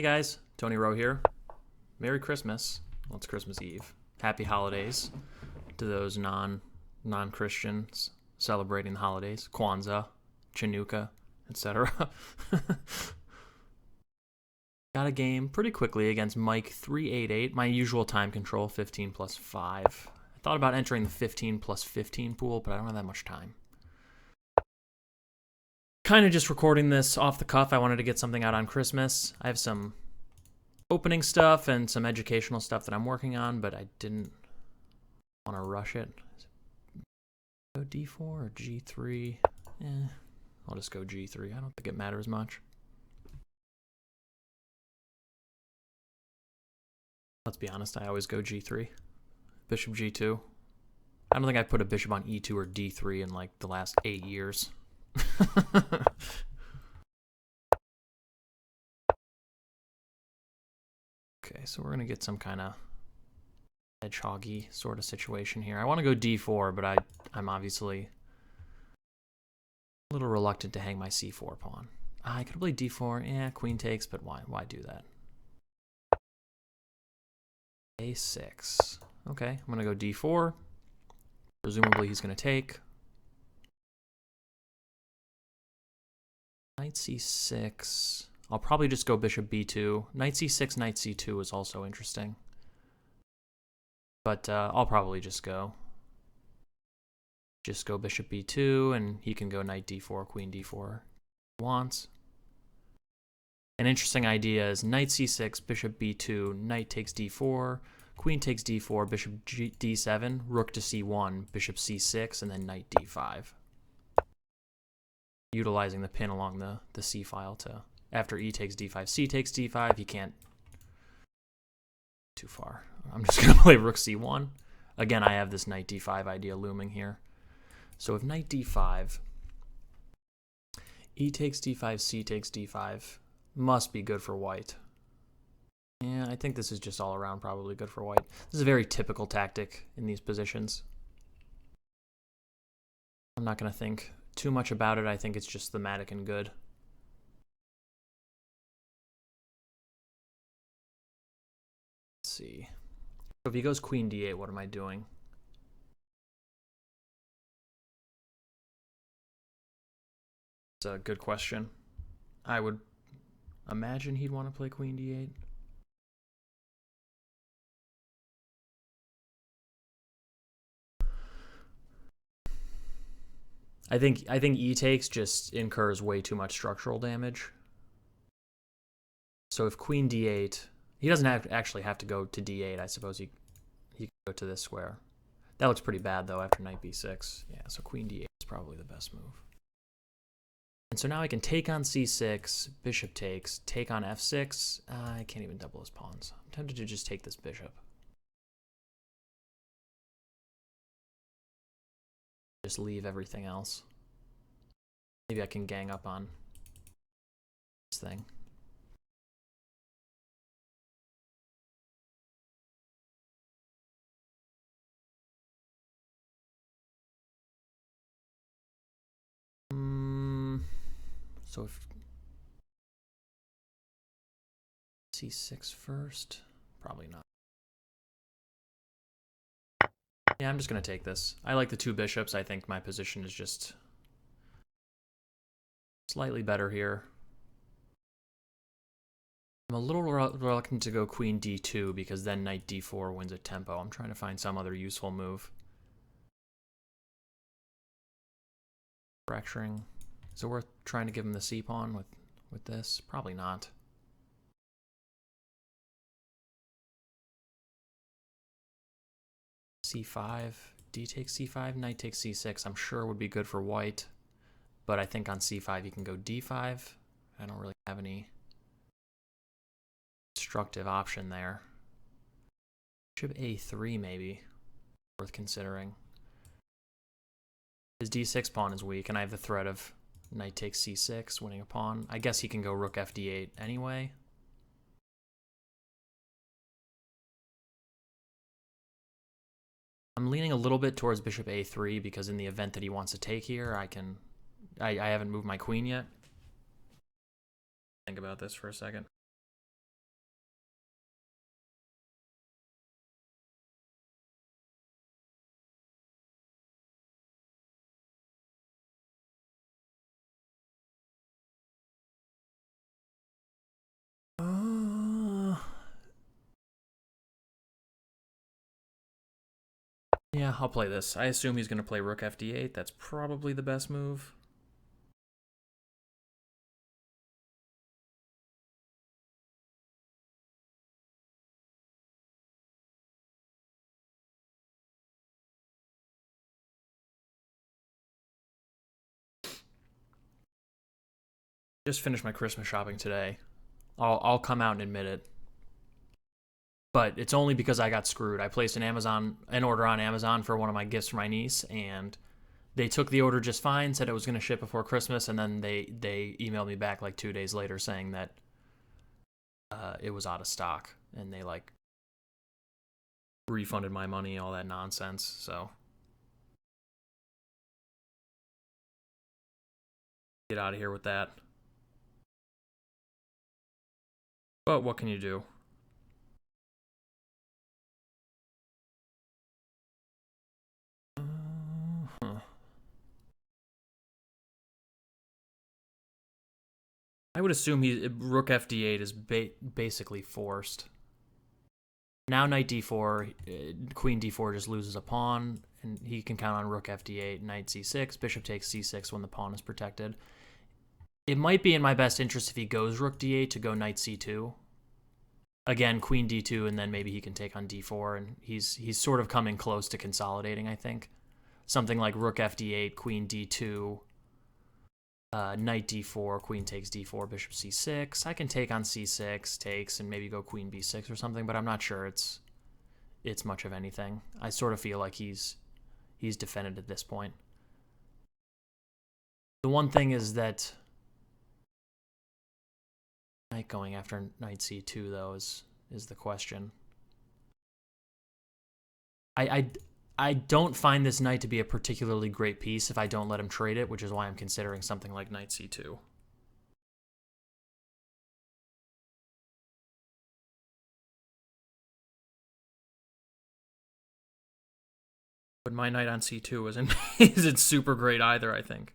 Hey guys, Tony Rowe here. Merry Christmas. Well, it's Christmas Eve. Happy holidays to those non-Christians celebrating the holidays. Kwanzaa, Chanukah, etc. Got a game pretty quickly against Mike388. My usual time control, 15 plus 5. I thought about entering the 15 plus 15 pool, but I don't have that much time. Kind of just recording this off the cuff. I wanted to get something out on Christmas. I have some opening stuff and some educational stuff that I'm working on, but I didn't want to rush it. Go D4 or G3? I'll just go G3. I don't think it matters much. Let's be honest, I always go G3. Bishop G2. I don't think I put a bishop on E2 or D3 in like the last 8 years. Okay, so we're going to get some kind of hedgehoggy sort of situation here. I want to go D4, but I'm obviously a little reluctant to hang my C4 pawn. I could play D4. Yeah, queen takes, but why do that? A6. Okay, I'm going to go D4. Presumably he's going to take. Knight C6. I'll probably just go bishop B2. Knight C6, Knight C2 is also interesting. But I'll probably just go bishop B2, and he can go knight D4, queen D4 if he wants. An interesting idea is knight C6, bishop B2, knight takes D4, queen takes D4, bishop D7, rook to C1, bishop C6, and then knight D5. Utilizing the pin along the C file to, after E takes D5, C takes D5, he can't, too far. I'm just going to play rook C1. Again, I have this knight D5 idea looming here. So if knight D5, E takes D5, C takes D5, must be good for white. Yeah, I think this is just all around probably good for white. This is a very typical tactic in these positions. I'm not going to think too much about it. I think it's just thematic and good. Let's see. So if he goes queen D8, what am I doing? It's a good question. I would imagine he'd want to play queen D8. I think E takes just incurs way too much structural damage. So if queen D8, he doesn't actually have to go to D8. I suppose he could go to this square. That looks pretty bad though after knight B6. Yeah, so queen D8 is probably the best move. And so now I can take on C6, bishop takes, take on F6. I can't even double his pawns. I'm tempted to just take this bishop. Just leave everything else. Maybe I can gang up on this thing. So if C6 first, probably not. Yeah, I'm just going to take this. I like the two bishops. I think my position is just slightly better here. I'm a little reluctant to go queen D2 because then knight D4 wins at tempo. I'm trying to find some other useful move. Fracturing. Is it worth trying to give him the C-pawn with this? Probably not. C5, D takes C5, knight takes C6, I'm sure would be good for white. But I think on C5 you can go D5. I don't really have any constructive option there. Bishop A3 maybe, worth considering. His D6 pawn is weak, and I have the threat of knight takes C6, winning a pawn. I guess he can go rook FD8 anyway. I'm leaning a little bit towards bishop A3 because in the event that he wants to take here, I haven't moved my queen yet. Think about this for a second. Yeah, I'll play this. I assume he's going to play rook fd8. That's probably the best move. Just finished my Christmas shopping today. I'll come out and admit it. But it's only because I got screwed. I placed an order on Amazon for one of my gifts for my niece, and they took the order just fine, said it was going to ship before Christmas, and then they emailed me back like 2 days later saying that it was out of stock, and they like refunded my money, all that nonsense. So get out of here with that. But what can you do? I would assume rook fd8 is basically forced. Now knight d4, queen d4 just loses a pawn, and he can count on rook fd8, knight c6, bishop takes c6 when the pawn is protected. It might be in my best interest if he goes rook d8 to go knight c2. Again, queen d2, and then maybe he can take on d4, and he's sort of coming close to consolidating, I think. Something like rook fd8, queen d2, knight d4, queen takes d4, bishop c6. I can take on c6, takes, and maybe go queen b6 or something, but I'm not sure it's much of anything. I sort of feel like he's defended at this point. The one thing is that knight going after knight c2 though is the question. I don't find this knight to be a particularly great piece if I don't let him trade it, which is why I'm considering something like knight c2. But my knight on c2 isn't super great either, I think.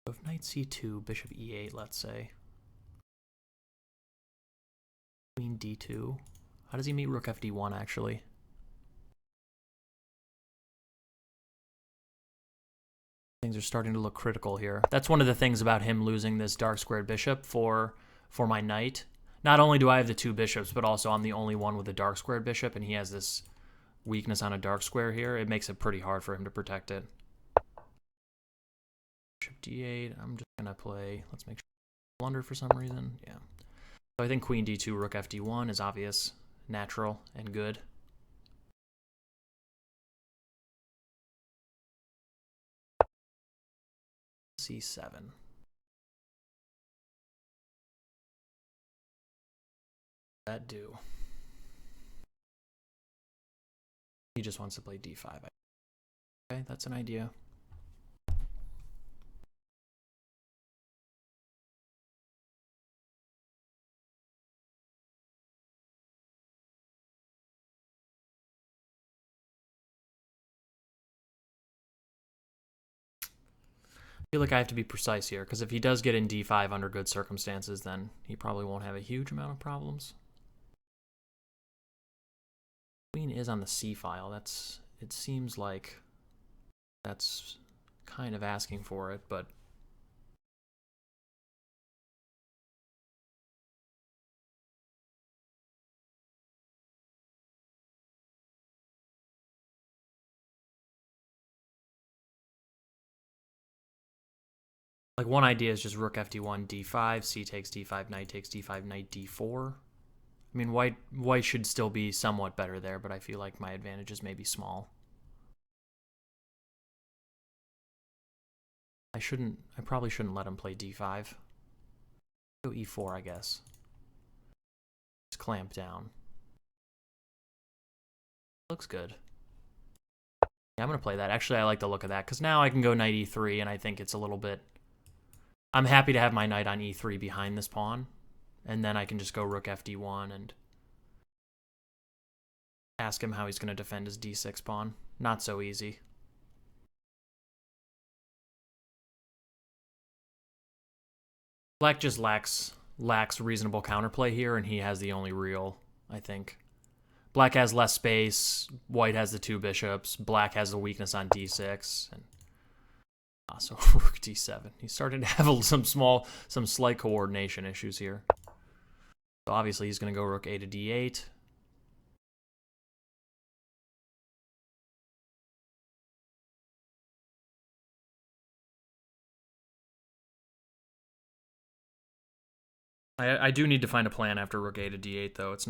If knight c2, bishop e8, let's say. Queen d2. How does he meet rook fd1, actually? Things are starting to look critical here. That's one of the things about him losing this dark squared bishop for my knight. Not only do I have the two bishops, but also I'm the only one with a dark squared bishop, and he has this weakness on a dark square here. It makes it pretty hard for him to protect it. Bishop d8. I'm just going to play, let's make sure I blunder for some reason. Yeah. So I think queen d2, rook fd1 is obvious, natural, and good. c7. That do. He just wants to play d5. Okay, that's an idea. I feel like I have to be precise here, because if he does get in d5 under good circumstances, then he probably won't have a huge amount of problems. Queen is on the c file. It seems like that's kind of asking for it, but like one idea is just rook fd1, d5, c takes d5, knight takes d5, knight d4. I mean, white should still be somewhat better there, but I feel like my advantages may be small. I probably shouldn't let him play d5. Go e4, I guess. Just clamp down. Looks good. Yeah, I'm going to play that. Actually, I like the look of that, because now I can go knight e3, and I think it's a little bit... I'm happy to have my knight on e3 behind this pawn, and then I can just go rook fd1 and ask him how he's going to defend his d6 pawn. Not so easy. Black just lacks reasonable counterplay here, and he has the only real, I think. Black has less space. White has the 2 bishops. Black has the weakness on d6. And so rook d7. He's starting to have some slight coordination issues here. So obviously he's going to go rook a to d8. I do need to find a plan after rook a to d8, though. It's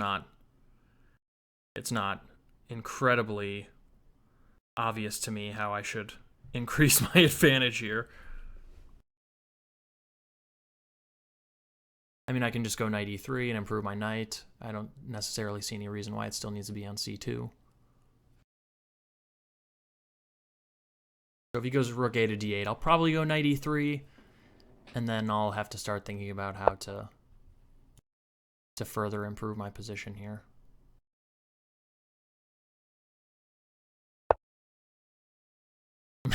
not incredibly obvious to me how I should increase my advantage here. I mean, I can just go knight e3 and improve my knight. I don't necessarily see any reason why it still needs to be on c2. So if he goes rook a to d8, I'll probably go knight e3, and then I'll have to start thinking about how to further improve my position here.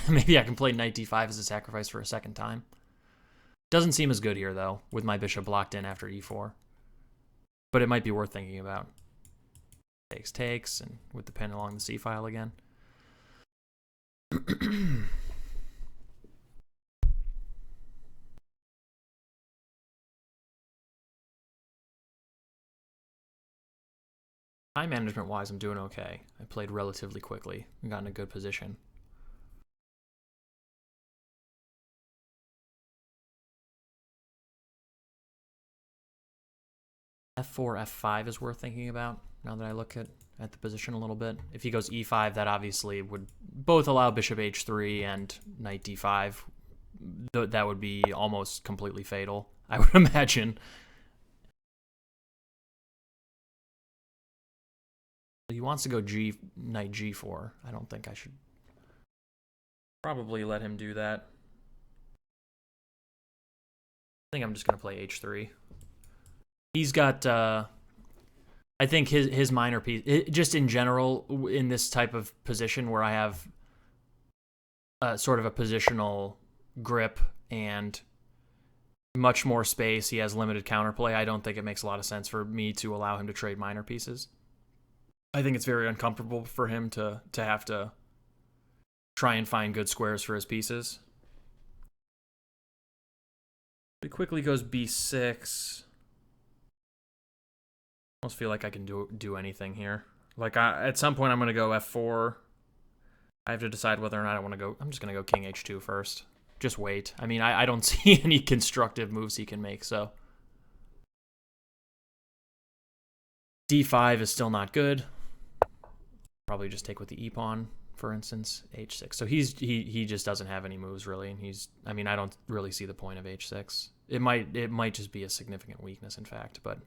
Maybe I can play knight d5 as a sacrifice for a second time. Doesn't seem as good here, though, with my bishop blocked in after e4. But it might be worth thinking about. Takes, and with the pin along the c-file again. Time management-wise, I'm doing okay. I played relatively quickly and got in a good position. f4, f5 is worth thinking about now that I look at the position a little bit. If he goes e5, that obviously would both allow bishop h3 and knight d5. That would be almost completely fatal, I would imagine. He wants to go knight g4. I don't think I should probably let him do that. I think I'm just going to play h3. He's got, I think his minor piece, just in general, in this type of position where I have sort of a positional grip and much more space, he has limited counterplay, I don't think it makes a lot of sense for me to allow him to trade minor pieces. I think it's very uncomfortable for him to have to try and find good squares for his pieces. He quickly goes b6. I almost feel like I can do anything here. Like, at some point I'm going to go f4. I have to decide whether or not I want to go. I'm just going to go king h2 first. Just wait. I mean, I don't see any constructive moves he can make, so. d5 is still not good. Probably just take with the e-pawn, for instance, h6. So he just doesn't have any moves, really. And I mean, I don't really see the point of h6. It might just be a significant weakness, in fact, but.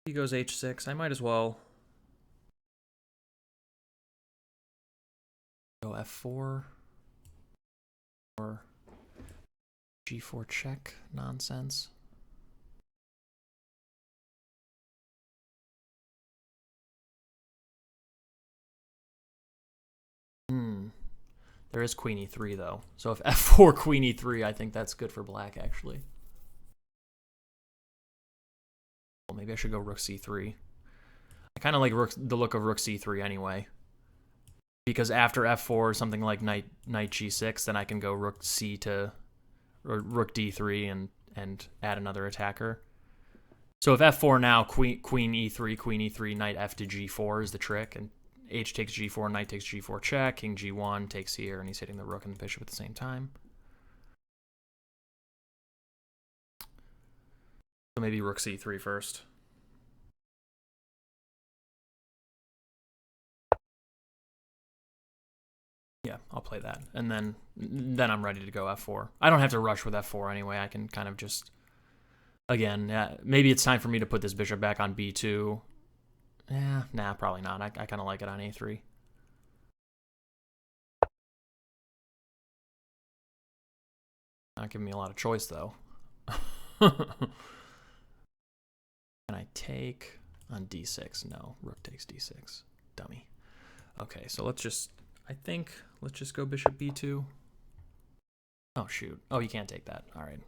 He goes h6. I might as well go f4 or g4 check nonsense. There is queen e3 though. So if f4 queen e3, I think that's good for black actually. Well, maybe I should go rook c3. I kind of like the look of rook c3 anyway. Because after f4, something like knight g6, then I can go rook c to or rook d3 and add another attacker. So if f4 now, queen e3, knight f to g4 is the trick, and h takes g4, knight takes g4 check, king g1 takes here, and he's hitting the rook and the bishop at the same time. So maybe rook c3 first. Yeah, I'll play that. And then I'm ready to go f4. I don't have to rush with f4 anyway. I can kind of just, again, maybe it's time for me to put this bishop back on b2. Nah, probably not. I kind of like it on a3. Not giving me a lot of choice, though. Can I take on d6? No, rook takes d6. Dummy. Okay, so let's just, I think, Let's just go bishop b2. Oh, shoot. Oh, you can't take that. All right.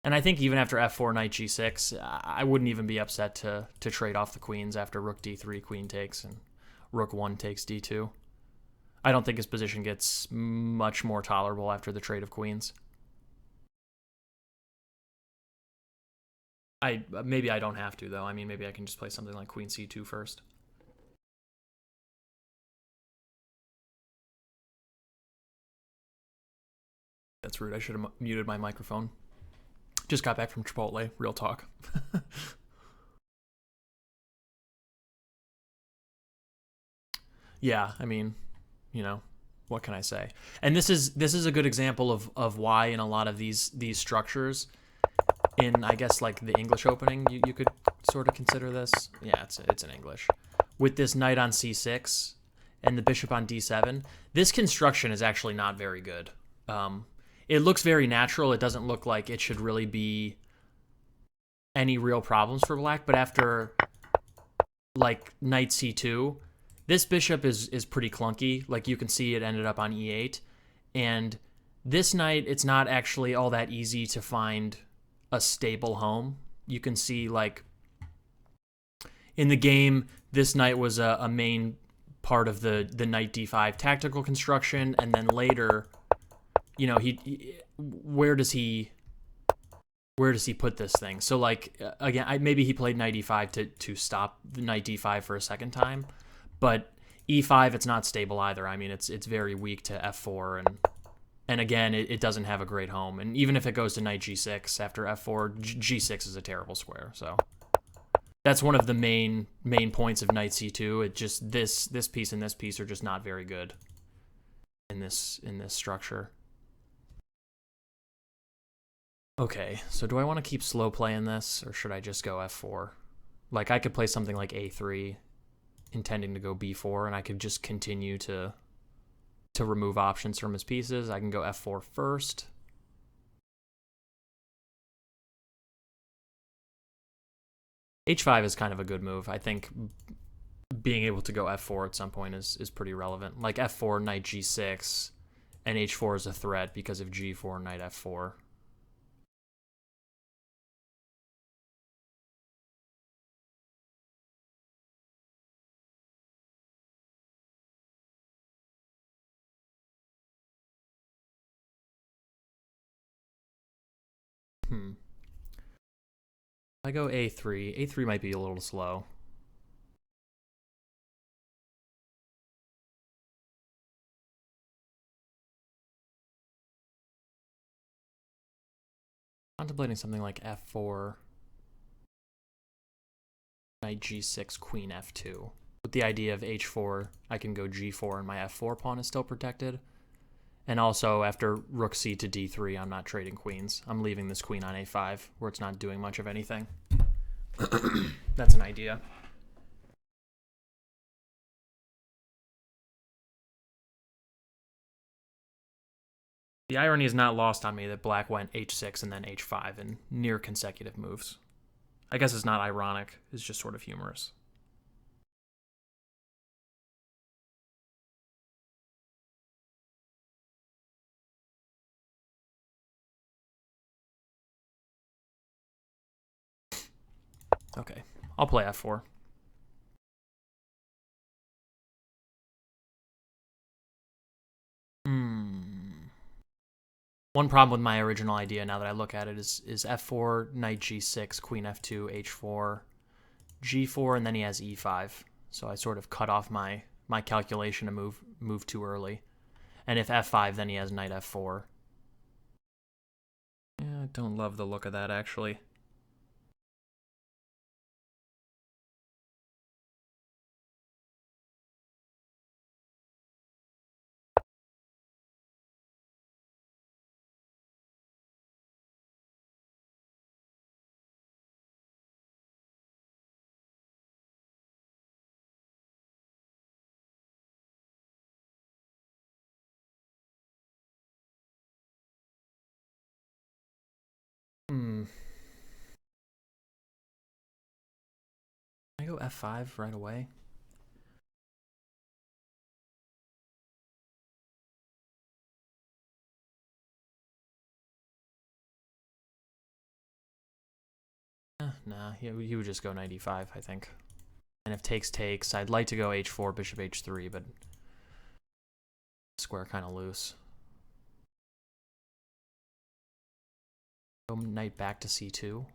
And I think even after f4, knight g6, I wouldn't even be upset to trade off the queens after rook d3, queen takes, and rook 1 takes d2. I don't think his position gets much more tolerable after the trade of queens. Maybe I don't have to, though. I mean, maybe I can just play something like queen c2 first. That's rude. I should have muted my microphone. Just got back from Chipotle. Real talk. Yeah, I mean, you know, what can I say? And this is a good example of why in a lot of these structures, in I guess like the English opening, you could sort of consider this. Yeah, it's in English. With this knight on c6 and the bishop on d7, this construction is actually not very good. It looks very natural. It doesn't look like it should really be any real problems for black, but after like knight c2, this bishop is pretty clunky. Like you can see it ended up on e8, and this knight, it's not actually all that easy to find a stable home. You can see like in the game, this knight was a main part of the knight d5 tactical construction, and then later, you know, where does he put this thing? So like again, maybe he played knight e5 to stop the knight d5 for a second time, but e5 it's not stable either. I mean, it's very weak to f4, and again, it doesn't have a great home. And even if it goes to knight g6 after f4, g6 is a terrible square. So that's one of the main points of knight c2. It just this piece and this piece are just not very good in this structure. Okay, so do I want to keep slow playing this, or should I just go f4? Like, I could play something like a3, intending to go b4, and I could just continue to remove options from his pieces. I can go f4 first. h5 is kind of a good move. I think being able to go f4 at some point is pretty relevant. Like f4, knight g6, and h4 is a threat because of g4, knight f4. I go a3. a3 might be a little slow. Contemplating something like f4, knight g6, queen f2. With the idea of h4, I can go g4 and my f4 pawn is still protected. And also, after rook c to d3, I'm not trading queens. I'm leaving this queen on a5, where it's not doing much of anything. That's an idea. The irony is not lost on me that black went h6 and then h5 in near consecutive moves. I guess it's not ironic, it's just sort of humorous. Okay, I'll play f4. One problem with my original idea, now that I look at it, is f4, knight g6, queen f2, h4, g4, and then he has e5. So I sort of cut off my calculation to move too early. And if f5, then he has knight f4. Yeah, I don't love the look of that, actually. f5 right away? Nah, he would just go knight e5, I think. And if takes, I'd like to go h4, bishop h3, but square kind of loose. Go knight back to c2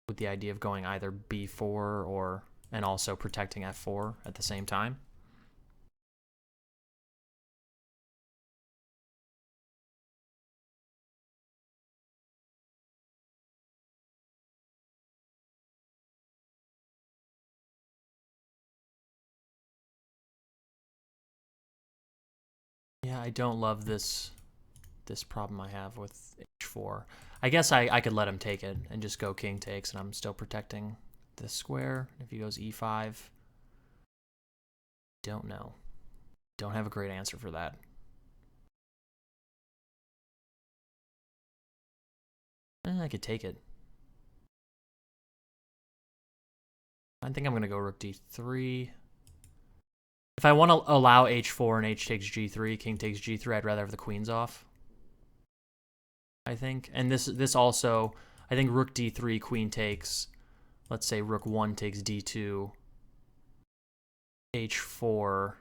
with the idea of going either b4 or and also protecting f4 at the same time. Yeah, I don't love this problem I have with h4. I guess I could let him take it and just go king takes, and I'm still protecting this square. If he goes e5, don't know. Don't have a great answer for that. I could take it. I think I'm going to go rook d3. If I want to allow h4 and h takes g3, king takes g3, I'd rather have the queens off, I think. And this also, I think rook d3, queen takes, let's say rook 1 takes d2, h4.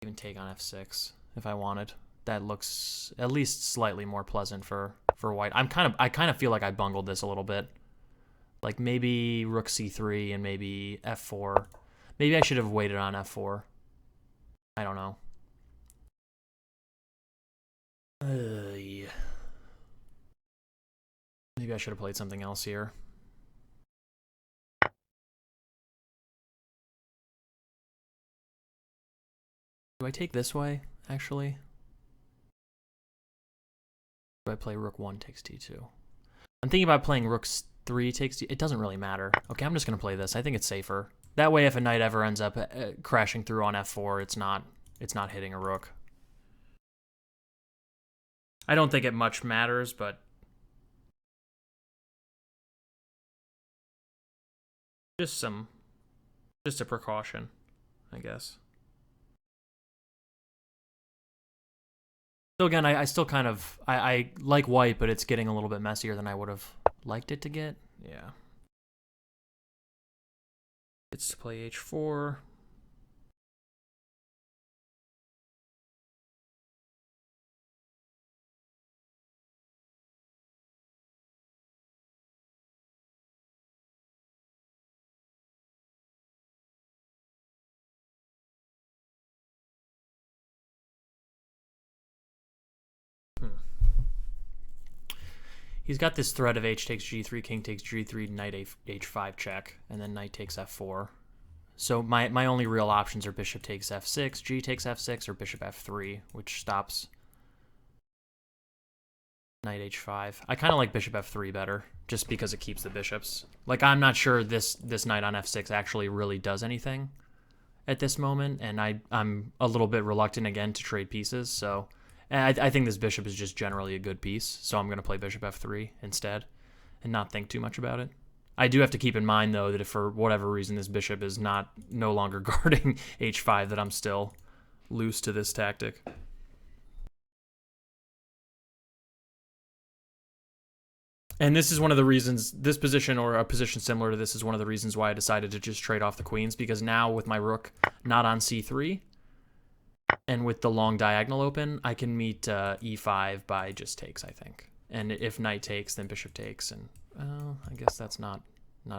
Even take on f6 if I wanted. That looks at least slightly more pleasant for white. I kind of feel like I bungled this a little bit. Like maybe rook c3 and maybe f4. Maybe I should have waited on f4. I don't know. Yeah. Maybe I should have played something else here. Do I take this way, actually? Do I play rook 1 takes d2? I'm thinking about playing rook 3 takes d2. It doesn't really matter. Okay, I'm just going to play this. I think it's safer. That way, if a knight ever ends up crashing through on f4, it's not hitting a rook. I don't think it much matters, but just a precaution, I guess. So again, I still kind of, I like white, but it's getting a little bit messier than I would have liked it to get. Yeah. It's to play h4. He's got this threat of h takes g3, king takes g3, knight h5 check, and then knight takes f4. So my only real options are bishop takes f6, g takes f6, or bishop f3, which stops knight h5. I kind of like bishop f3 better, just because it keeps the bishops. Like, I'm not sure this knight on f6 actually really does anything at this moment, and I'm a little bit reluctant again to trade pieces, so I think this bishop is just generally a good piece, so I'm going to play bishop f3 instead and not think too much about it. I do have to keep in mind, though, that if for whatever reason this bishop is no longer guarding h5, that I'm still loose to this tactic. And this is one of the reasons, this position or a position similar to this is one of the reasons why I decided to just trade off the queens, because now with my rook not on c3 and with the long diagonal open, I can meet e5 by just takes, I think. And if knight takes, then bishop takes, and I guess that's not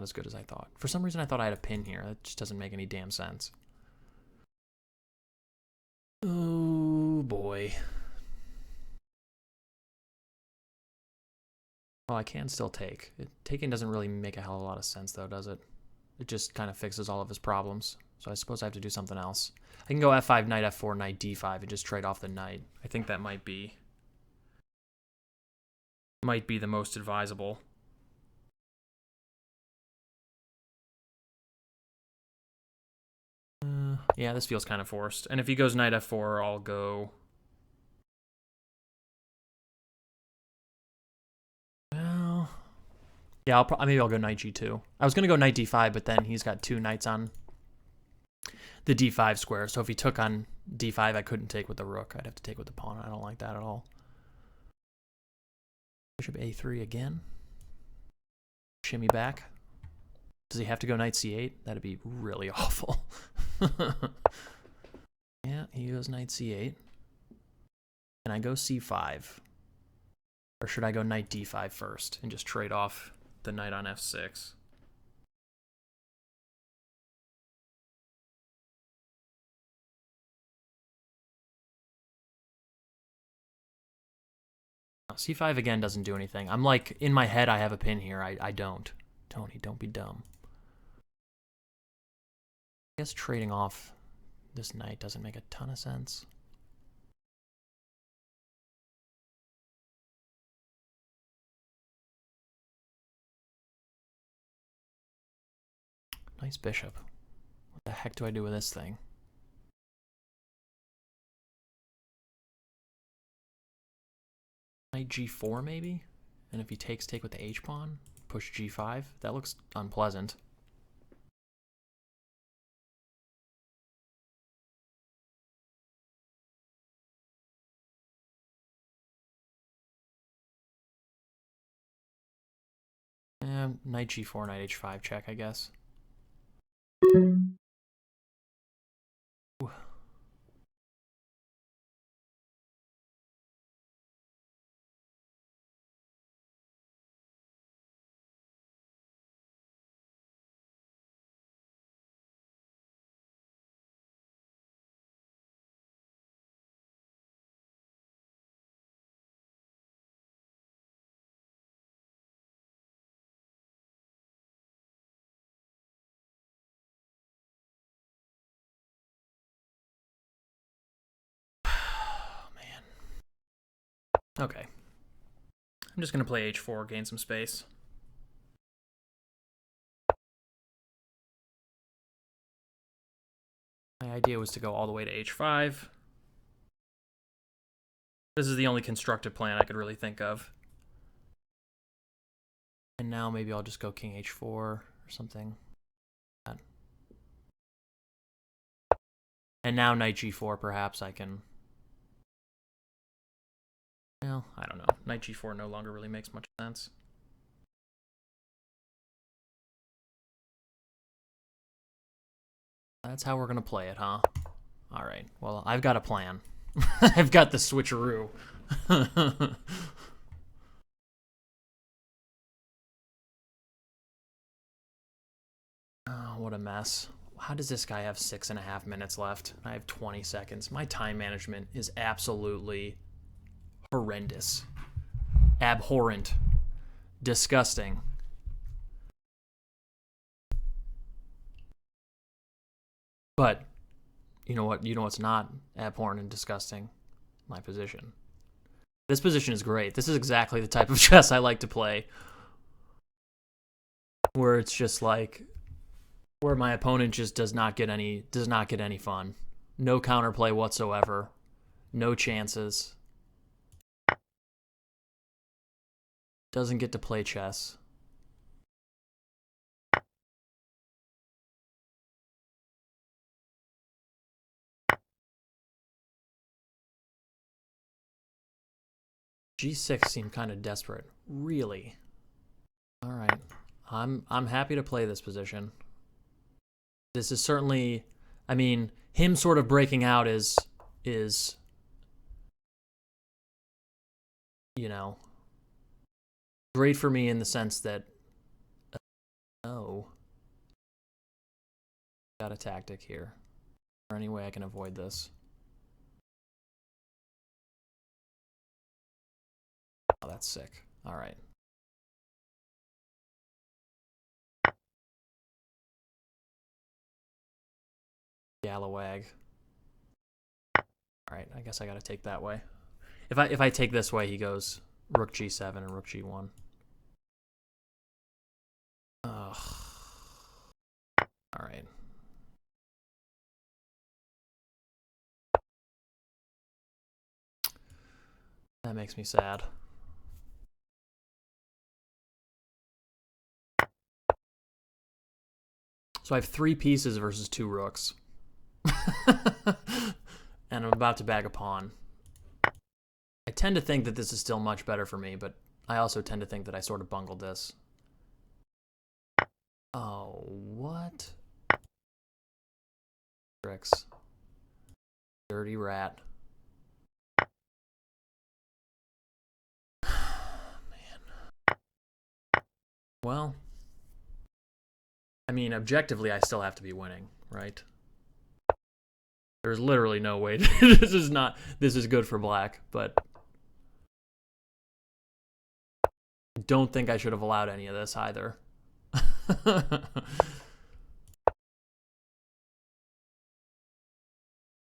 as good as I thought. For some reason, I thought I had a pin here. That just doesn't make any damn sense. Oh, boy. Well, I can still take. Taking doesn't really make a hell of a lot of sense, though, does it? It just kind of fixes all of his problems. So I suppose I have to do something else. I can go f5, knight f4, knight d5, and just trade off the knight. I think that might be the most advisable. Yeah, this feels kind of forced. And if he goes knight f4, I'll go... Well... Yeah, maybe I'll go knight g2. I was going to go knight d5, but then he's got 2 knights on the d5 square. So if he took on d5, I couldn't take with the rook. I'd have to take with the pawn. I don't like that at all. Bishop a3 again. Shimmy back. Does he have to go knight c8? That'd be really awful. Yeah, he goes knight c8. Can I go c5? Or should I go knight d5 first and just trade off the knight on f6? C5 again doesn't do anything. I'm like, in my head, I have a pin here. I don't. Tony, don't be dumb. I guess trading off this knight doesn't make a ton of sense. Nice bishop. What the heck do I do with this thing? Knight g4 maybe? And if he takes, take with the h-pawn? Push g5? That looks unpleasant. Knight g4, knight h5 check, I guess. Ooh. Okay. I'm just going to play h4, gain some space. My idea was to go all the way to h5. This is the only constructive plan I could really think of. And now maybe I'll just go king h4 or something. And now knight g4, perhaps I can... Well, I don't know. Knight g4 no longer really makes much sense. That's how we're going to play it, huh? All right. Well, I've got a plan. I've got the switcheroo. Oh, what a mess. How does this guy have 6.5 minutes left? I have 20 seconds. My time management is absolutely horrendous. Abhorrent. Disgusting. But you know what? You know what's not abhorrent and disgusting? My position. This position is great. This is exactly the type of chess I like to play. Where it's just like, where my opponent just does not get any fun. No counterplay whatsoever. No chances. Doesn't get to play chess. G6 seemed kind of desperate. Really? All right. I'm happy to play this position. This is certainly, I mean, him sort of breaking out is you know, great for me in the sense that got a tactic here. Or any way I can avoid this. Oh, that's sick. All right. Gallowag. All right, I guess I got to take that way. If I take this way, he goes rook g7 and rook g1. Ugh. All right. That makes me sad. So I have 3 pieces versus 2 rooks. And I'm about to bag a pawn. I tend to think that this is still much better for me, but I also tend to think that I sort of bungled this. Oh, what? Tricks. Dirty rat. Man. Well, I mean, objectively, I still have to be winning, right? There's literally no way. This is good for black, but I don't think I should have allowed any of this either.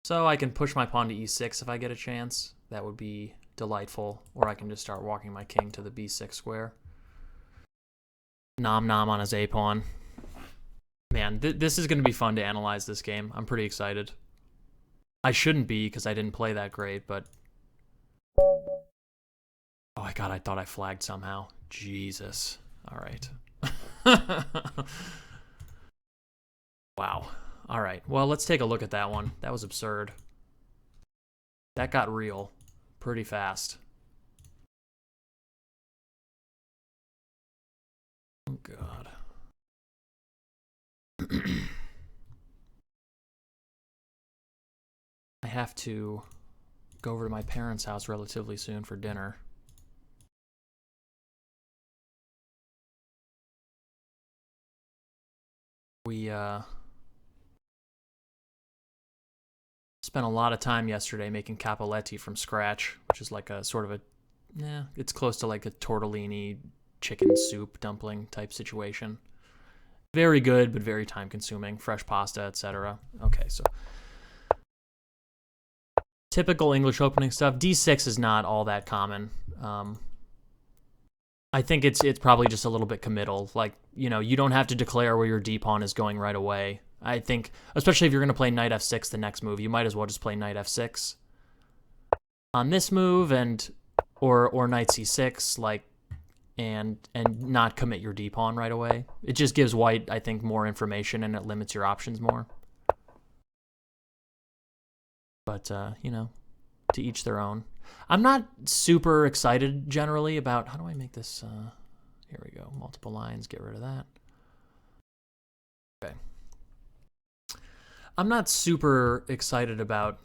So I can push my pawn to e6 if I get a chance. That would be delightful. Or I can just start walking my king to the b6 square. Nom nom on his a pawn. Man, this is going to be fun to analyze this game. I'm pretty excited. I shouldn't be because I didn't play that great, but... Oh my god, I thought I flagged somehow. Jesus. Alright. Wow. Alright, well, let's take a look at that one. That was absurd. That got real pretty fast. Oh, God. I have to go over to my parents' house relatively soon for dinner. We, spent a lot of time yesterday making cappelletti from scratch, which is like a sort of a, it's close to like a tortellini chicken soup dumpling type situation. Very good, but very time consuming. Fresh pasta, etc. Okay, so typical English opening stuff. D6 is not all that common. I think it's probably just a little bit committal. Like, you know, you don't have to declare where your D pawn is going right away. I think, especially if you're going to play knight f6 the next move, you might as well just play knight f6 on this move, and or knight c6, like, and not commit your d pawn right away. It just gives white, I think, more information, and it limits your options more. But you know, to each their own. I'm not super excited generally about, how do I make this? Here we go, multiple lines. Get rid of that. Okay. I'm not super excited about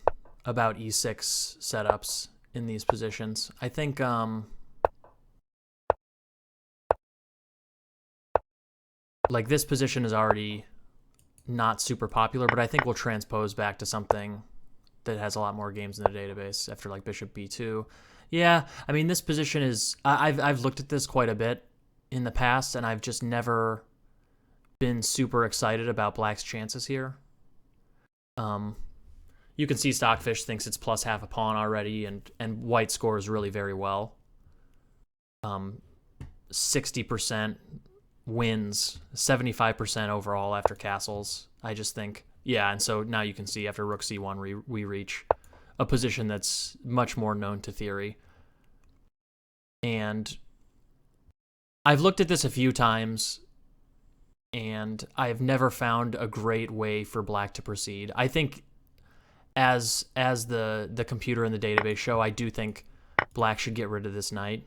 e6 setups in these positions. I think like this position is already not super popular, but I think we'll transpose back to something that has a lot more games in the database after like bishop b2. Yeah, I mean, this position is, I've looked at this quite a bit in the past, and I've just never been super excited about black's chances here. You can see Stockfish thinks it's plus half a pawn already, and white scores really very well. 60% wins, 75% overall after castles. I just think, yeah, and so now you can see after rook c1 we reach a position that's much more known to theory. And I've looked at this a few times, and I've never found a great way for black to proceed. I think as the computer and the database show, I do think black should get rid of this knight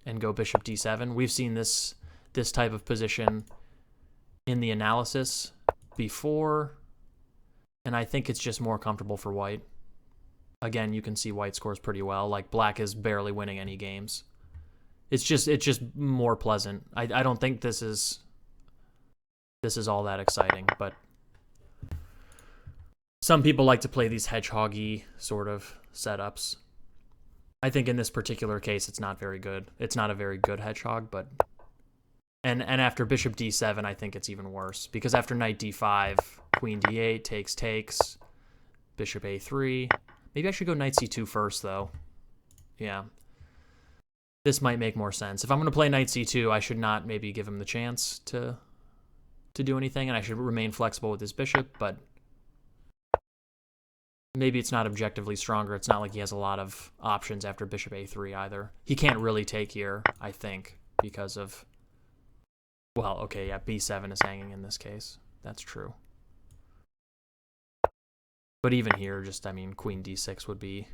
and go bishop d7. We've seen this type of position in the analysis before, and I think it's just more comfortable for white. Again, you can see white scores pretty well. Like, black is barely winning any games. It's just more pleasant. I don't think this is all that exciting, but some people like to play these hedgehoggy sort of setups. I think in this particular case, it's not very good. It's not a very good hedgehog, but and after bishop d7, I think it's even worse, because after knight d5, queen d8, takes, bishop a3. Maybe I should go knight c2 first, though. Yeah. This might make more sense. If I'm going to play knight c2, I should not maybe give him the chance to do anything, and I should remain flexible with his bishop, but maybe it's not objectively stronger. It's not like he has a lot of options after bishop a3 either. He can't really take here, I think, because of... Well, okay, yeah, b7 is hanging in this case. That's true. But even here, just, I mean, queen d6 would be...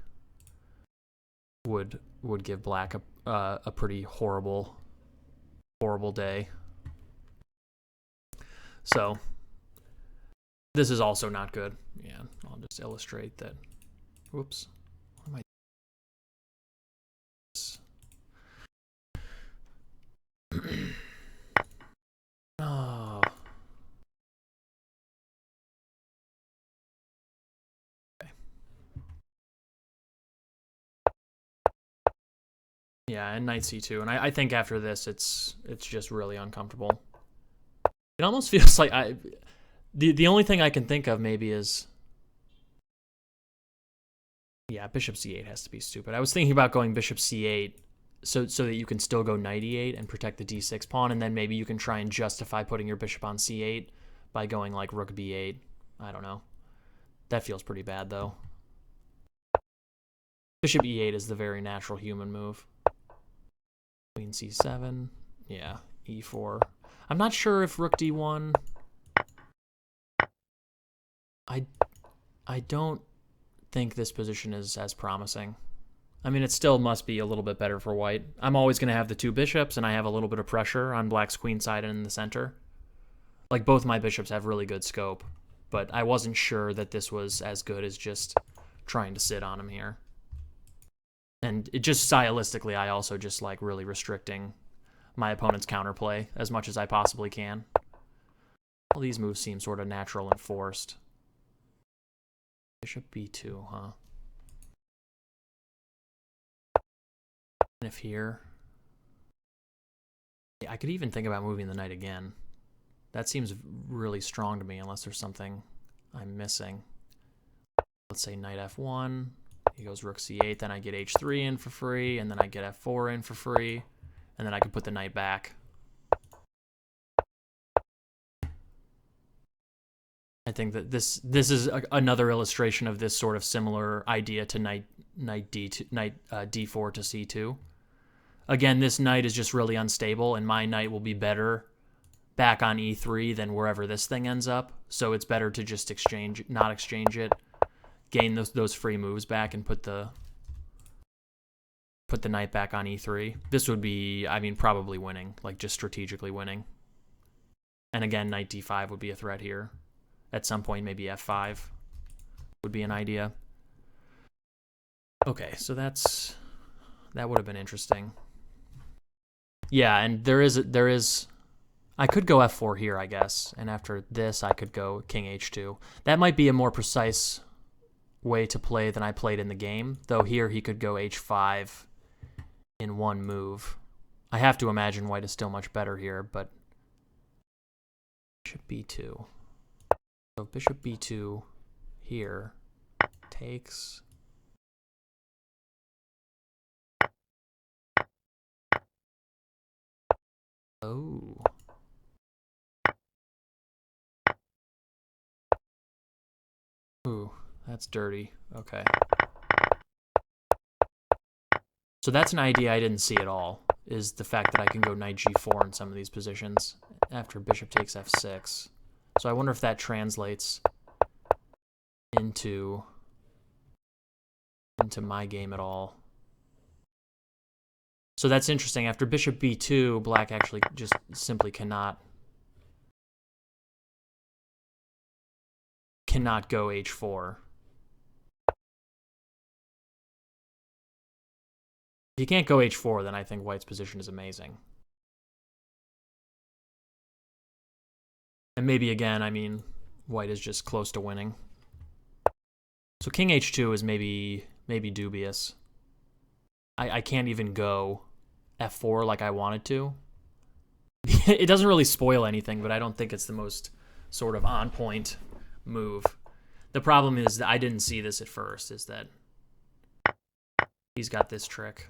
would give black a pretty horrible day. So this is also not good. Yeah, I'll just illustrate that. Whoops. What am I Oh. Okay. Yeah, and knight c2. And I think after this it's just really uncomfortable. It almost feels like the only thing I can think of maybe is, yeah, bishop c8 has to be stupid. I was thinking about going bishop c8 so that you can still go knight e8 and protect the d6 pawn, and then maybe you can try and justify putting your bishop on c8 by going like rook b8. I don't know. That feels pretty bad though. Bishop e8 is the very natural human move. Queen c7. Yeah, e4. I'm not sure if rook d1. I don't think this position is as promising. I mean, it still must be a little bit better for white. I'm always going to have the two bishops, and I have a little bit of pressure on black's queen side and in the center. Like, both my bishops have really good scope, but I wasn't sure that this was as good as just trying to sit on him here. And it just stylistically, I also just like really restricting my opponent's counterplay as much as I possibly can. All these moves seem sort of natural and forced. Bishop b2, huh? And if here... Yeah, I could even think about moving the knight again. That seems really strong to me unless there's something I'm missing. Let's say knight f1. He goes rook c8, then I get h3 in for free, and then I get f4 in for free, and then I can put the knight back. I think that this is another illustration of this sort of similar idea to knight d4 to c2. Again, this knight is just really unstable, and my knight will be better back on e3 than wherever this thing ends up. So it's better to just not exchange it, gain those free moves back, and put the knight back on e3. This would be, I mean, probably winning, like just strategically winning. And again, knight d5 would be a threat here. At some point, maybe f5 would be an idea. Okay, so that would have been interesting. Yeah, and there is I could go f4 here, I guess, and after this I could go king h2. That might be a more precise way to play than I played in the game, though here he could go h5 in one move. I have to imagine white is still much better here, but bishop b2. So bishop b2 here takes... Oh. Ooh, that's dirty. Okay. So that's an idea I didn't see at all, is the fact that I can go knight g4 in some of these positions after bishop takes f6. So I wonder if that translates into my game at all. So that's interesting. After bishop b2, black actually just simply cannot go h4. If you can't go h4, then I think white's position is amazing. And maybe again, I mean, white is just close to winning. So king h2 is maybe dubious. I can't even go f4 like I wanted to. It doesn't really spoil anything, but I don't think it's the most sort of on-point move. The problem is that I didn't see this at first, is that he's got this trick.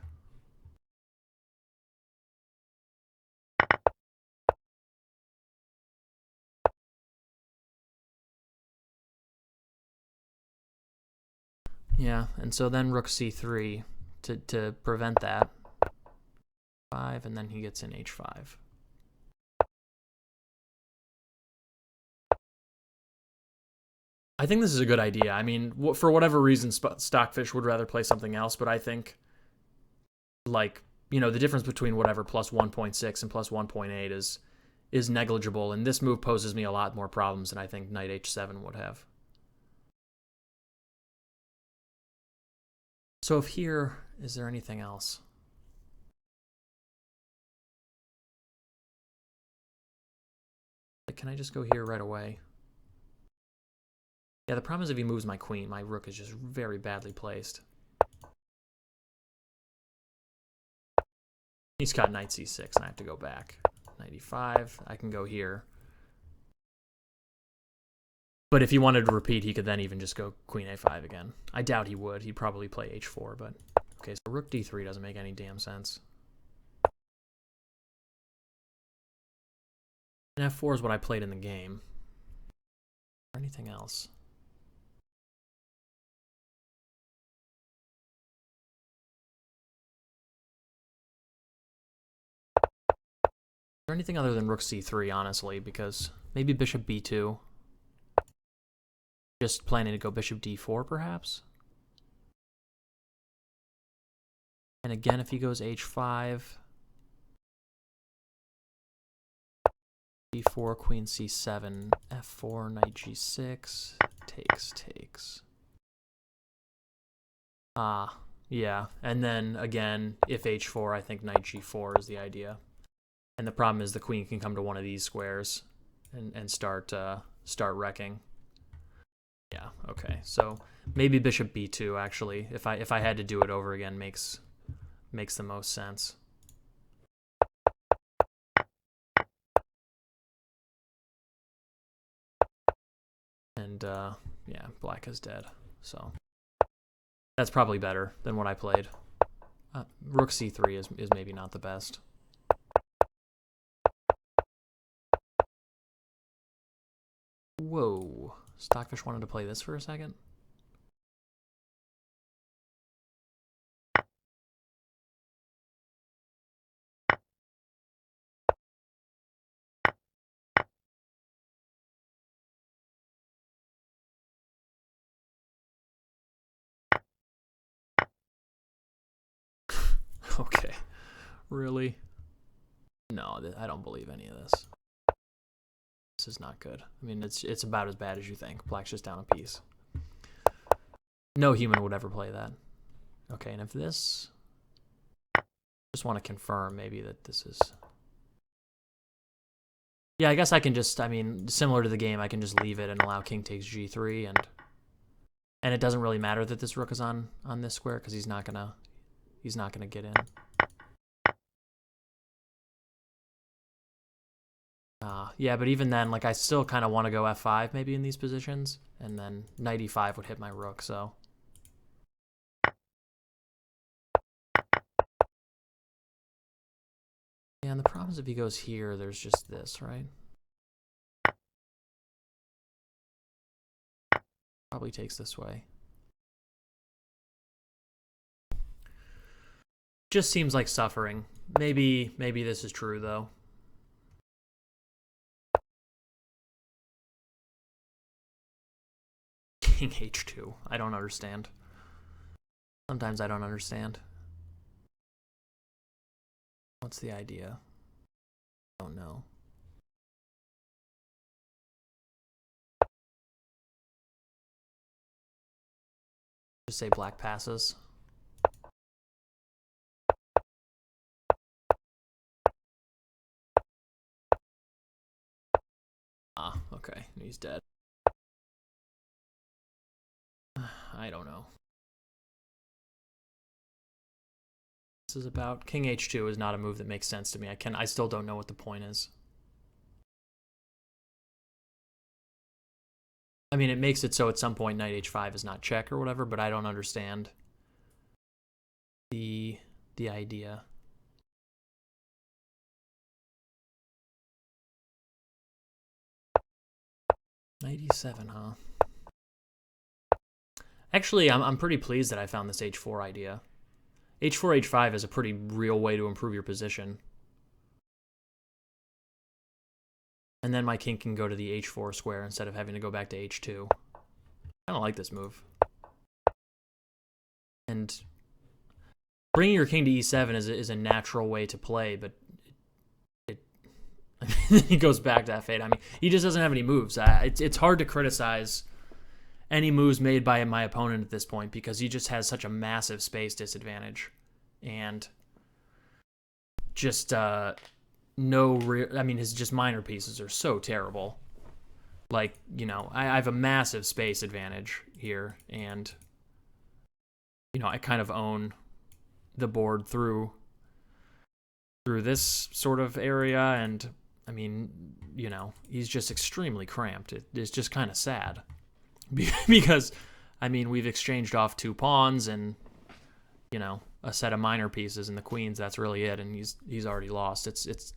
Yeah, and so then rook c3 to prevent that. 5, and then he gets in h5. I think this is a good idea. I mean, for whatever reason, Stockfish would rather play something else, but I think, like, you know, the difference between whatever plus 1.6 and plus 1.8 is negligible, and this move poses me a lot more problems than I think knight h7 would have. So if here, is there anything else? Like, can I just go here right away? Yeah, the problem is if he moves my queen, my rook is just very badly placed. He's got knight c6, and I have to go back. Knight e5, I can go here. But if he wanted to repeat, he could then even just go queen a5 again. I doubt he would. He'd probably play h4, but... Okay, so rook d3 doesn't make any damn sense. And f4 is what I played in the game. Or anything else? Is there anything other than rook c3, honestly? Because maybe bishop b2. Just planning to go bishop d4, perhaps? And again, if he goes h5... b4, queen c7, f4, knight g6, takes. Yeah. And then, again, if h4, I think knight g4 is the idea. And the problem is the queen can come to one of these squares and start wrecking. Yeah, okay. So maybe bishop b2, actually. If I had to do it over again, makes the most sense. And, yeah, black is dead. So that's probably better than what I played. Rook c3 is maybe not the best. Whoa. Stockfish wanted to play this for a second? Okay. Really? No, I don't believe any of this. This is not good. I mean, it's about as bad as you think. Black's just down a piece. No human would ever play that. Okay, and if this... Just want to confirm maybe that this is... Yeah, I guess I can just, I mean, similar to the game, I can just leave it and allow king takes g3, and it doesn't really matter that this rook is on this square because he's not gonna get in. Yeah, but even then, like, I still kind of want to go f5 maybe in these positions, and then knight e5 would hit my rook, so... Yeah, and the problem is if he goes here, there's just this, right? Probably takes this way. Just seems like suffering. Maybe this is true, though. King h2. I don't understand. Sometimes I don't understand. What's the idea? I don't know. Just say black passes. Okay. He's dead. I don't know. This is about king h2 is not a move that makes sense to me. I still don't know what the point is. I mean, it makes it so at some point knight h5 is not check or whatever, but I don't understand the idea. Knight e7, huh? Actually, I'm pretty pleased that I found this h4 idea. h4, h5 is a pretty real way to improve your position. And then my king can go to the h4 square instead of having to go back to h2. I don't like this move. And bringing your king to e7 is a natural way to play, but he goes back to f8. I mean, he just doesn't have any moves. It's hard to criticize any moves made by my opponent at this point because he just has such a massive space disadvantage. And just his just minor pieces are so terrible. Like, I have a massive space advantage here, and I kind of own the board through this sort of area, and I mean, he's just extremely cramped. It's just kind of sad because, I mean, we've exchanged off 2 pawns and, a set of minor pieces and the queens. That's really it, and he's already lost. It's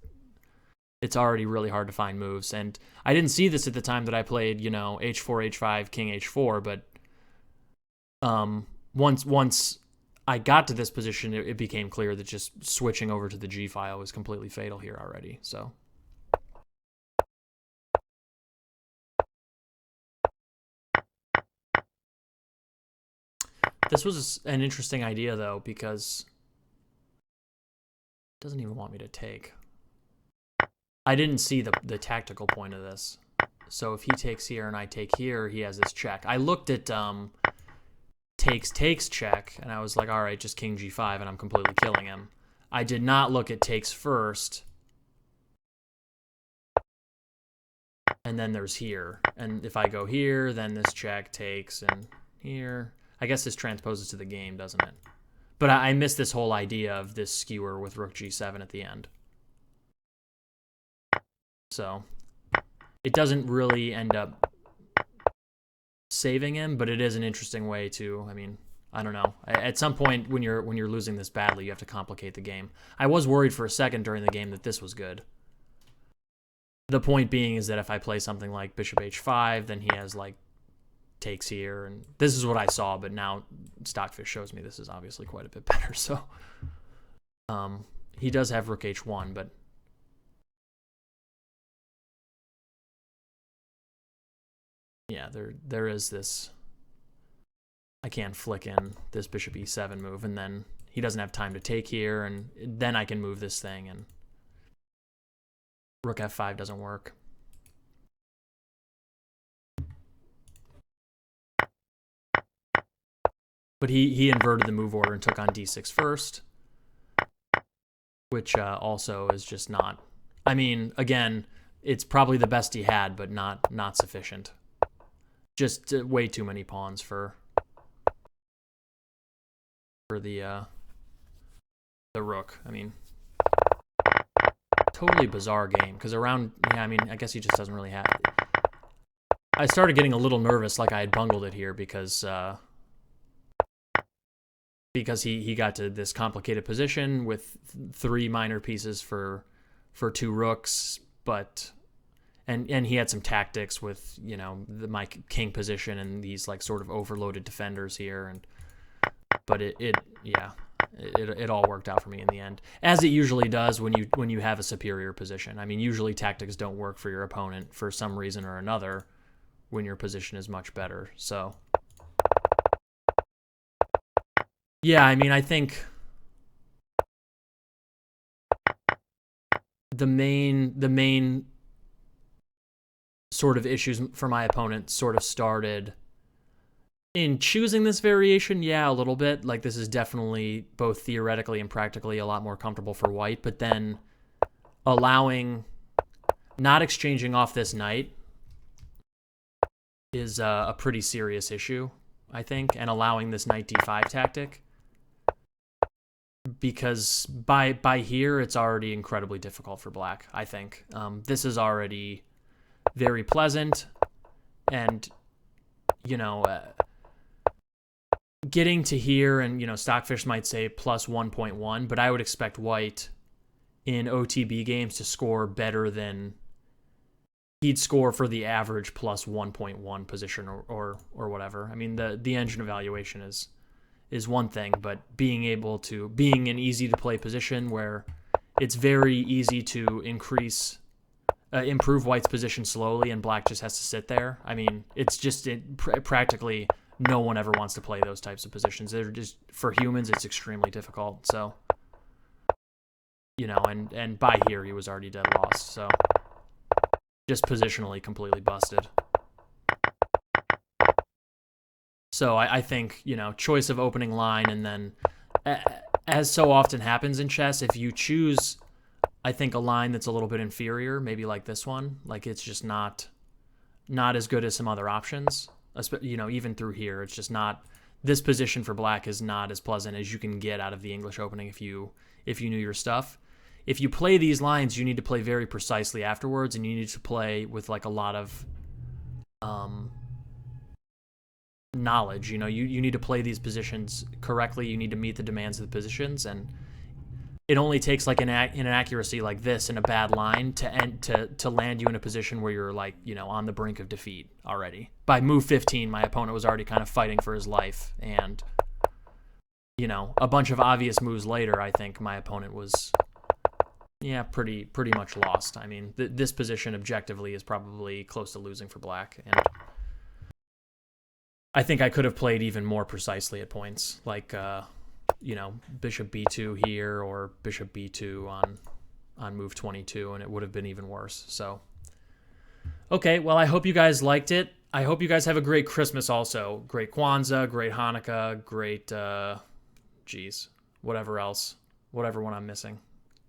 already really hard to find moves, and I didn't see this at the time that I played, h4, h5, king h4, but once I got to this position, it became clear that just switching over to the G file was completely fatal here already. So this was an interesting idea, though, because it doesn't even want me to take. I didn't see the tactical point of this. So if he takes here and I take here, he has this check. I looked at takes check, and I was like, all right, just king g5, and I'm completely killing him. I did not look at takes first, and then there's here. And if I go here, then this check takes, and here. I guess this transposes to the game, doesn't it? But I missed this whole idea of this skewer with rook g7 at the end. So it doesn't really end up saving him, but it is an interesting way to, I mean, I don't know. At some point when you're losing this badly, you have to complicate the game. I was worried for a second during the game that this was good. The point being is that if I play something like bishop h5, then he has like takes here, and this is what I saw, but now Stockfish shows me this is obviously quite a bit better. So he does have rook h1, but yeah, there is this. I can't flick in this bishop e7 move, and then he doesn't have time to take here, and then I can move this thing, and rook f5 doesn't work. But he inverted the move order and took on d6 first, which also is just not. I mean, again, it's probably the best he had, but not sufficient. Just way too many pawns for the rook. I mean, totally bizarre game, because around, yeah, I mean, I guess he just doesn't really have it. I started getting a little nervous, like I had bungled it here, because he got to this complicated position with 3 minor pieces for 2 rooks, but and he had some tactics with my king position and these like sort of overloaded defenders here, but it all worked out for me in the end, as it usually does when you have a superior position. I mean, usually tactics don't work for your opponent for some reason or another when your position is much better. So yeah, I mean, I think the main sort of issues for my opponent sort of started in choosing this variation. Yeah, a little bit. Like, this is definitely both theoretically and practically a lot more comfortable for white, but then not exchanging off this knight is a pretty serious issue, I think, and allowing this knight d5 tactic, because by here it's already incredibly difficult for black, I think. This is already very pleasant, and getting to here, and Stockfish might say plus 1.1, but I would expect white in OTB games to score better than he'd score for the average plus 1.1 position or whatever. I mean, the engine evaluation is one thing, but being an easy to play position where it's very easy to improve white's position slowly and black just has to sit there. I mean, it's just practically no one ever wants to play those types of positions. They're just, for humans, it's extremely difficult. So, and by here he was already dead lost. So just positionally completely busted. So I think, choice of opening line, and then as so often happens in chess, if you choose, I think, a line that's a little bit inferior, maybe like this one, like it's just not as good as some other options, even through here, it's just not, this position for black is not as pleasant as you can get out of the English opening if you knew your stuff. If you play these lines, you need to play very precisely afterwards, and you need to play with like a lot of knowledge. You need to play these positions correctly. You need to meet the demands of the positions, and it only takes like an inaccuracy like this in a bad line to land you in a position where you're like, on the brink of defeat already. By move 15, my opponent was already kind of fighting for his life, and a bunch of obvious moves later, I think my opponent was pretty much lost. I mean, this position objectively is probably close to losing for black, and I think I could have played even more precisely at points, like bishop b2 here or bishop b2 on move 22, and it would have been even worse. So, okay, well, I hope you guys liked it. I hope you guys have a great Christmas also. Great Kwanzaa, great Hanukkah, great, whatever one I'm missing.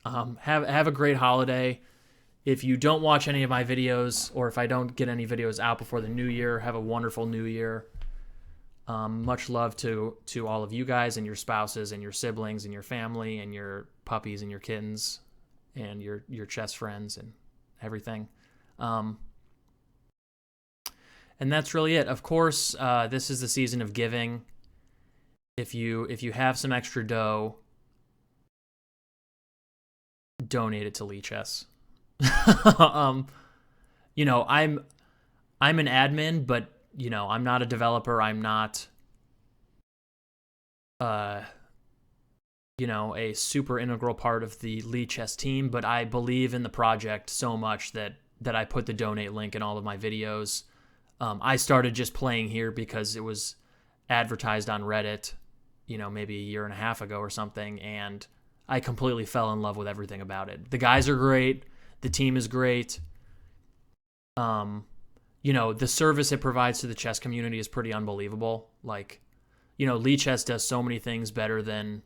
Have a great holiday. If you don't watch any of my videos, or if I don't get any videos out before the new year, have a wonderful new year. Much love to all of you guys and your spouses and your siblings and your family and your puppies and your kittens and your chess friends and everything. And that's really it. Of course, this is the season of giving. If you have some extra dough, donate it to Lichess. I'm an admin, but I'm not a developer. I'm not, a super integral part of the Lichess team, but I believe in the project so much that I put the donate link in all of my videos. I started just playing here because it was advertised on Reddit, maybe a year and a half ago or something, and I completely fell in love with everything about it. The guys are great. The team is great. The service it provides to the chess community is pretty unbelievable. Like, Lichess does so many things better than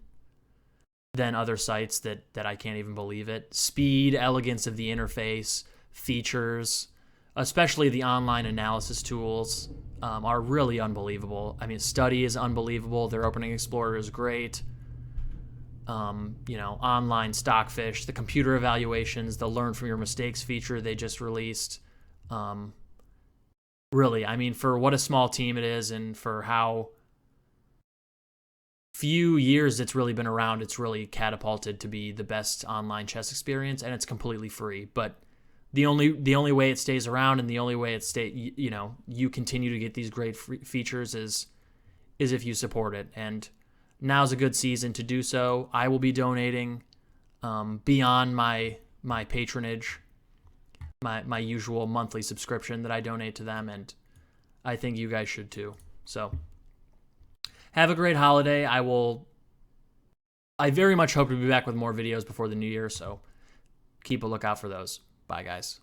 other sites that I can't even believe it. Speed, elegance of the interface, features, especially the online analysis tools, are really unbelievable. I mean, Study is unbelievable. Their Opening Explorer is great. Online Stockfish, the computer evaluations, the Learn from Your Mistakes feature they just released. Really, I mean, for what a small team it is and for how few years it's really been around, it's really catapulted to be the best online chess experience, and it's completely free. But the only way it stays around and the only way you continue to get these great features is if you support it. And now's a good season to do so. I will be donating beyond my patronage, my usual monthly subscription that I donate to them, and I think you guys should too. So have a great holiday. I very much hope to be back with more videos before the new year, so keep a lookout for those. Bye, guys.